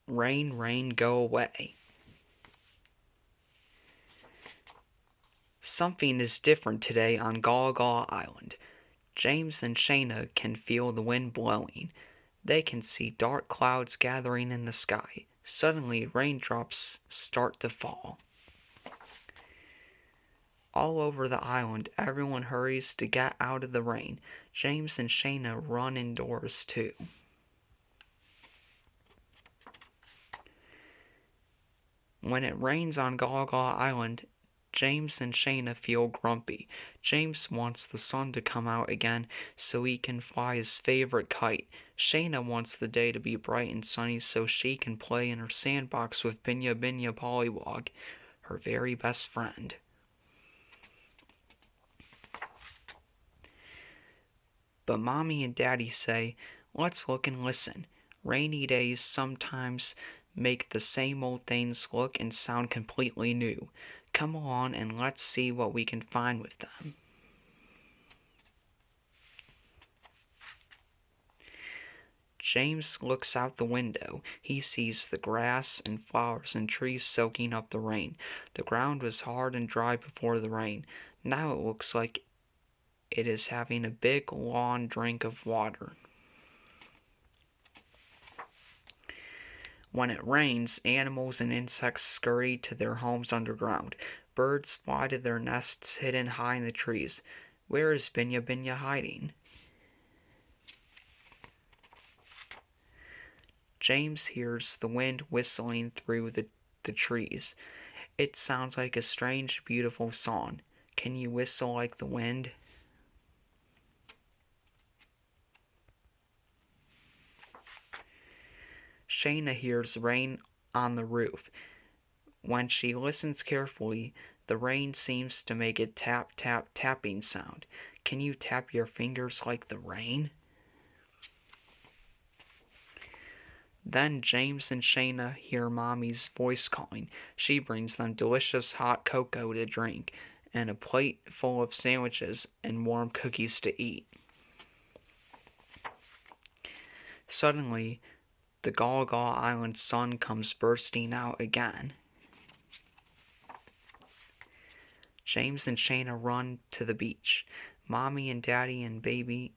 Rain, rain, go away. Something is different today on Gaw Gaw Island. James and Shayna can feel the wind blowing. They can see dark clouds gathering in the sky. Suddenly, raindrops start to fall. All over the island, everyone hurries to get out of the rain. James and Shayna run indoors too. When it rains on Gaw Gaw Island, James and Shayna feel grumpy. James wants the sun to come out again so he can fly his favorite kite. Shayna wants the day to be bright and sunny so she can play in her sandbox with Binya Binya Pollywog, her very best friend. But Mommy and Daddy say, let's look and listen. Rainy days sometimes make the same old things look and sound completely new. Come along and let's see what we can find with them. James looks out the window. He sees the grass and flowers and trees soaking up the rain. The ground was hard and dry before the rain. Now it looks like it is having a big, long drink of water. When it rains, animals and insects scurry to their homes underground. Birds fly to their nests hidden high in the trees. Where is Binya Binya hiding? James hears the wind whistling through the trees. It sounds like a strange, beautiful song. Can you whistle like the wind? Shayna hears rain on the roof. When she listens carefully, the rain seems to make a tap tap tapping sound. Can you tap your fingers like the rain? Then James and Shayna hear Mommy's voice calling. She brings them delicious hot cocoa to drink and a plate full of sandwiches and warm cookies to eat. Suddenly, the Gaw Gaw Island sun comes bursting out again. James and Shayna run to the beach. Mommy and Daddy and baby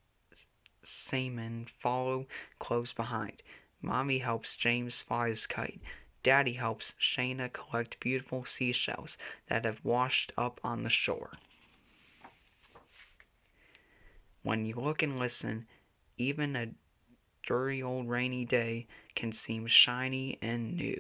Simon follow close behind. Mommy helps James fly his kite. Daddy helps Shayna collect beautiful seashells that have washed up on the shore. When you look and listen, even a dirty old rainy day can seem shiny and new.